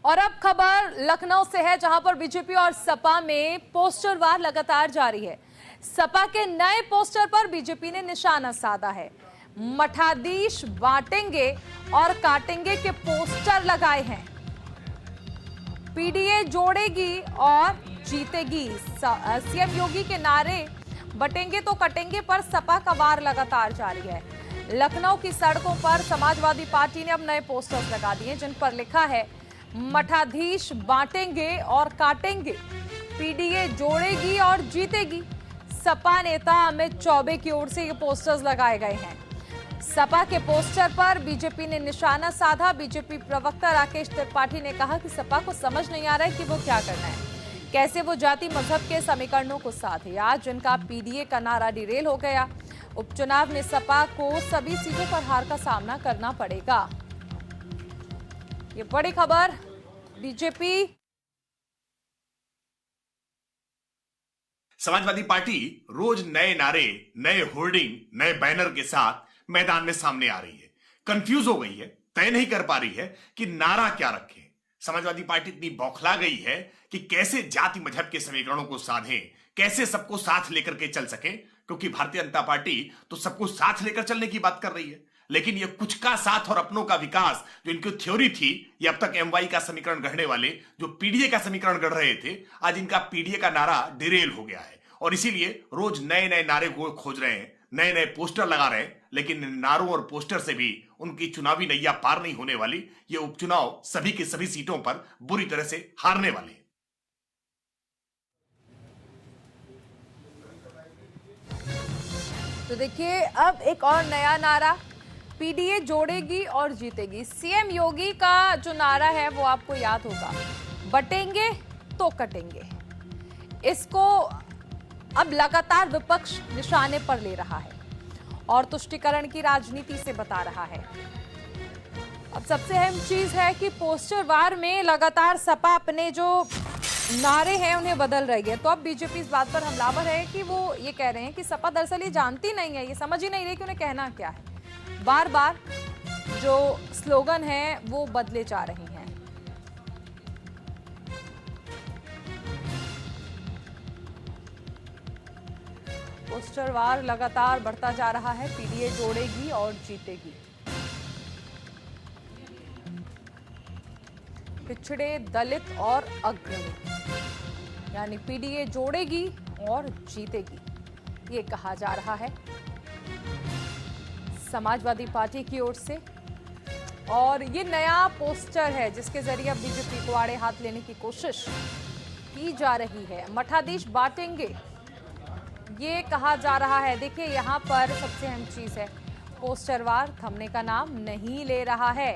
और अब खबर लखनऊ से है, जहां पर बीजेपी और सपा में पोस्टर वार लगातार जारी है। सपा के नए पोस्टर पर बीजेपी ने निशाना साधा है। मठाधीश बांटेंगे और काटेंगे के पोस्टर लगाए हैं। पीडीए जोड़ेगी और जीतेगी, सीएम योगी के नारे बटेंगे तो कटेंगे पर सपा का वार लगातार जारी है। लखनऊ की सड़कों पर समाजवादी पार्टी ने अब नए पोस्टर्स लगा दिए, जिन पर लिखा है मठाधीश बांटेंगे और काटेंगे, पीडीए जोड़ेगी और जीतेगी। सपा नेता अमित चौबे की ओर से ये पोस्टर्स लगाए गए हैं। सपा के पोस्टर पर बीजेपी ने निशाना साधा। बीजेपी प्रवक्ता राकेश त्रिपाठी ने कहा कि सपा को समझ नहीं आ रहा है कि वो क्या करना है, कैसे वो जाति मजहब के समीकरणों को साधे। आज जिनका पीडीए का नारा डिरेल हो गया। उपचुनाव में सपा को सभी सीटों पर हार का सामना करना पड़ेगा। ये बड़ी खबर। बीजेपी समाजवादी पार्टी रोज नए नारे, नए होर्डिंग, नए बैनर के साथ मैदान में सामने आ रही है। कंफ्यूज हो गई है, तय नहीं कर पा रही है कि नारा क्या रखें। समाजवादी पार्टी इतनी बौखला गई है कि कैसे जाति मजहब के समीकरणों को साधें, कैसे सबको साथ लेकर के चल सके, क्योंकि भारतीय जनता पार्टी तो सबको साथ लेकर चलने की बात कर रही है। लेकिन ये कुछ का साथ और अपनों का विकास जो इनकी थ्योरी थी, ये अब तक एमवाई का समीकरण गढ़ने वाले जो पीडीए का समीकरण गढ़ रहे थे, आज इनका पीडीए का नारा डिरेल हो गया है। और इसीलिए रोज नए नए नारे को खोज रहे हैं, नए नए पोस्टर लगा रहे हैं, लेकिन नारों और पोस्टर से भी उनकी चुनावी नैया पार नहीं होने वाली। ये उपचुनाव सभी की सभी सीटों पर बुरी तरह से हारने वाले हैं। तो देखिए, अब एक और नया नारा, पीडीए जोड़ेगी और जीतेगी। सीएम योगी का जो नारा है वो आपको याद होगा, बटेंगे तो कटेंगे। इसको अब लगातार विपक्ष निशाने पर ले रहा है और तुष्टीकरण की राजनीति से बता रहा है। अब सबसे अहम चीज है कि पोस्टर वार में लगातार सपा अपने जो नारे हैं उन्हें बदल रही है। तो अब बीजेपी इस बात पर हमलावर है कि वो ये कह रहे हैं कि सपा दरअसल ये जानती नहीं है, ये समझ ही नहीं रही कि उन्हें कहना क्या है। बार बार जो स्लोगन है वो बदले जा रहे हैं। पोस्टर वार लगातार बढ़ता जा रहा है। पीडीए जोड़ेगी और जीतेगी। पिछड़े, दलित और अग्रणी, यानी पीडीए जोड़ेगी और जीतेगी, ये कहा जा रहा है समाजवादी पार्टी की ओर से। और ये नया पोस्टर है जिसके जरिए अब बीजेपी को आड़े हाथ लेने की कोशिश की जा रही है। मठाधीश बांटेंगे, ये कहा जा रहा है। देखिए, यहाँ पर सबसे अहम चीज है, पोस्टर वार थमने का नाम नहीं ले रहा है।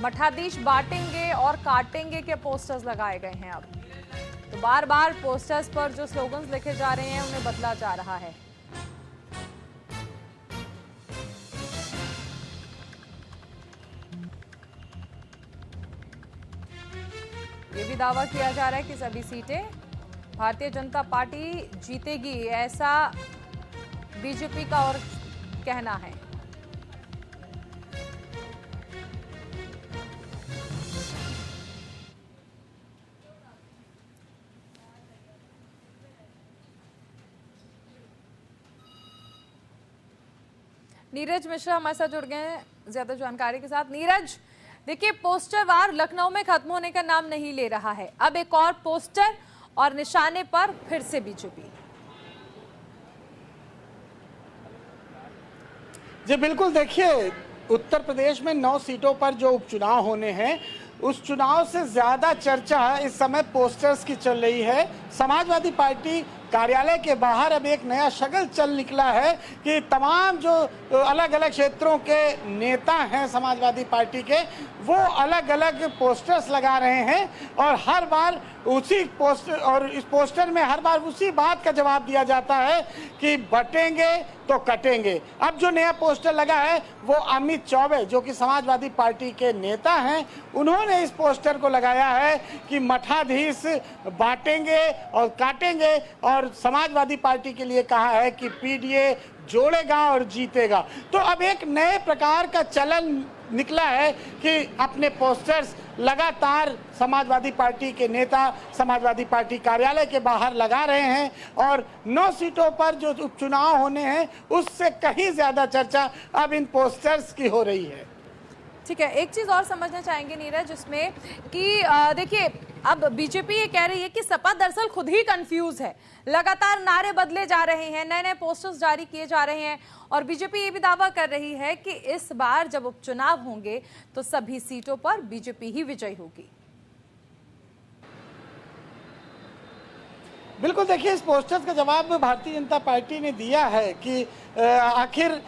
मठाधीश बांटेंगे और काटेंगे के पोस्टर्स लगाए गए हैं। अब तो बार बार पोस्टर्स पर जो स्लोगन्स लिखे जा रहे हैं उन्हें बदला जा रहा है। ये भी दावा किया जा रहा है कि सभी सीटें भारतीय जनता पार्टी जीतेगी, ऐसा बीजेपी का और कहना है। नीरज मिश्रा हमारे साथ जुड़ गए हैं ज्यादा जानकारी के साथ। नीरज, देखिए, पोस्टर वार लखनऊ में खत्म होने का नाम नहीं ले रहा है। अब एक और पोस्टर और निशाने पर फिर से बीजेपी। जी बिल्कुल, देखिए, उत्तर प्रदेश में 9 सीटों पर जो उपचुनाव होने हैं, उस चुनाव से ज्यादा चर्चा इस समय पोस्टर्स की चल रही है। समाजवादी पार्टी कार्यालय के बाहर अब एक नया शगल चल निकला है कि तमाम जो अलग अलग क्षेत्रों के नेता हैं समाजवादी पार्टी के, वो अलग अलग पोस्टर्स लगा रहे हैं और हर बार उसी पोस्टर और इस पोस्टर में हर बार उसी बात का जवाब दिया जाता है कि बटेंगे तो कटेंगे। अब जो नया पोस्टर लगा है वो अमित चौबे, जो कि समाजवादी पार्टी के नेता हैं, उन्होंने इस पोस्टर को लगाया है कि मठाधीश बांटेंगे और काटेंगे, और समाजवादी पार्टी के लिए कहा है कि पीडीए जोड़ेगा और जीतेगा। तो अब एक नए प्रकार का चलन निकला है कि अपने पोस्टर्स लगातार समाजवादी पार्टी के नेता समाजवादी पार्टी कार्यालय के बाहर लगा रहे हैं और 9 सीटों पर जो उपचुनाव होने हैं उससे कहीं ज्यादा चर्चा अब इन पोस्टर्स की हो रही है। ठीक है, एक चीज और समझना चाहेंगे नीरज, जिसमें कि देखिए अब बीजेपी ये कह रही है कि सपा दरअसल खुद ही कंफ्यूज है, लगातार नारे बदले जा रहे हैं, नए नए पोस्टर्स जारी किए जा रहे हैं और बीजेपी ये भी दावा कर रही है कि इस बार जब उपचुनाव होंगे तो सभी सीटों पर बीजेपी ही विजयी होगी। बिल्कुल, देखिए इस पोस्टर्स का जवाब भारतीय जनता पार्टी ने दिया है कि आखिर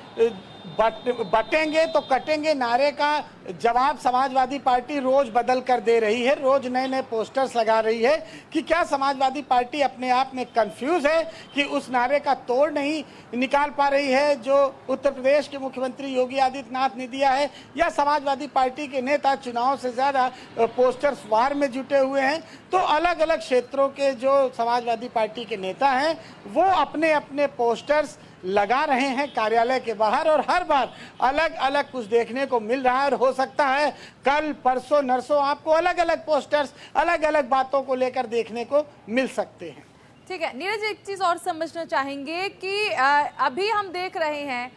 बटेंगे तो कटेंगे नारे का जवाब समाजवादी पार्टी रोज बदल कर दे रही है, रोज नए नए पोस्टर्स लगा रही है कि क्या समाजवादी पार्टी अपने आप में कंफ्यूज है कि उस नारे का तोड़ नहीं निकाल पा रही है जो उत्तर प्रदेश के मुख्यमंत्री योगी आदित्यनाथ ने दिया है, या समाजवादी पार्टी के नेता चुनाव से ज्यादा पोस्टर्स वार में जुटे हुए हैं। तो अलग अलग क्षेत्रों के जो समाजवादी पार्टी के नेता हैं वो अपने अपने पोस्टर्स लगा रहे हैं कार्यालय के बाहर और हर बार अलग अलग कुछ देखने को मिल रहा है और हो सकता है कल परसों नरसों आपको अलग अलग पोस्टर्स अलग अलग बातों को लेकर देखने को मिल सकते हैं। ठीक है नीरज, एक चीज और समझना चाहेंगे कि अभी हम देख रहे हैं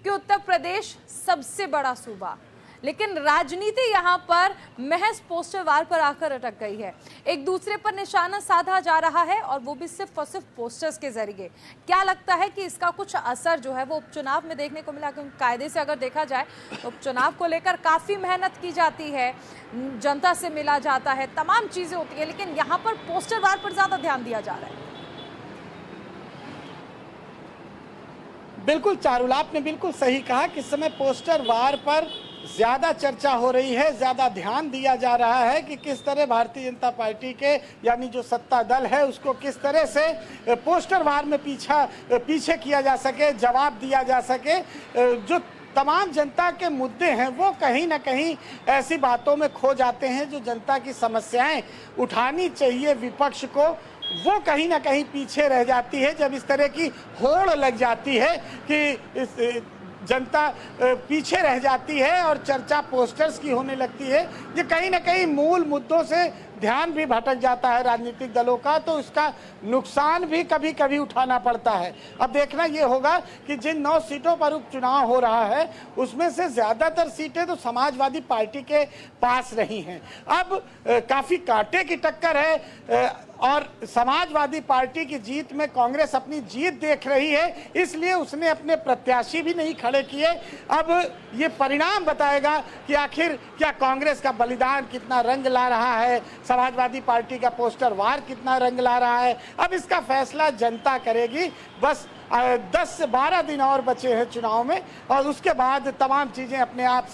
कि उत्तर प्रदेश सबसे बड़ा सूबा, लेकिन राजनीति यहाँ पर महज पोस्टर वार पर आकर अटक गई है, एक दूसरे पर निशाना साधा जा रहा है और वो भी सिर्फ और सिर्फ पोस्टर्स के जरिए। क्या लगता है कि इसका कुछ असर जो है वो उपचुनाव में देखने को मिला? क्योंकि कायदे से अगर देखा जाए तो उपचुनाव को लेकर काफी मेहनत की जाती है, जनता से मिला जाता है, तमाम चीजें होती है, लेकिन यहाँ पर पोस्टर वार पर ज्यादा ध्यान दिया जा रहा है। बिल्कुल चारुल, आपने बिल्कुल सही कहा कि इस समय पोस्टर वार पर ज्यादा चर्चा हो रही है, ज्यादा ध्यान दिया जा रहा है कि किस तरह भारतीय जनता पार्टी के यानी जो सत्ता दल है उसको किस तरह से पोस्टर वार में पीछे किया जा सके, जवाब दिया जा सके। जो तमाम जनता के मुद्दे हैं वो कहीं ना कहीं ऐसी बातों में खो जाते हैं जो जनता की समस्याएं उठानी चाहिए विपक्ष को, वो कहीं ना कहीं पीछे रह जाती है जब इस तरह की होड़ लग जाती है कि जनता पीछे रह जाती है और चर्चा पोस्टर्स की होने लगती है। ये कहीं ना कहीं मूल मुद्दों से ध्यान भी भटक जाता है राजनीतिक दलों का, तो इसका नुकसान भी कभी कभी उठाना पड़ता है। अब देखना ये होगा कि जिन 9 सीटों पर उपचुनाव हो रहा है उसमें से ज्यादातर सीटें तो समाजवादी पार्टी के पास रही हैं। अब काफी कांटे की टक्कर है और समाजवादी पार्टी की जीत में कांग्रेस अपनी जीत देख रही है, इसलिए उसने अपने प्रत्याशी भी नहीं खड़े किए। अब ये परिणाम बताएगा कि आखिर क्या कांग्रेस का बलिदान कितना रंग ला रहा है, समाजवादी पार्टी का पोस्टर वार कितना रंग ला रहा है। अब इसका फैसला जनता करेगी। बस 10 से 12 दिन और बचे हैं चुनाव में और उसके बाद तमाम चीजें अपने आप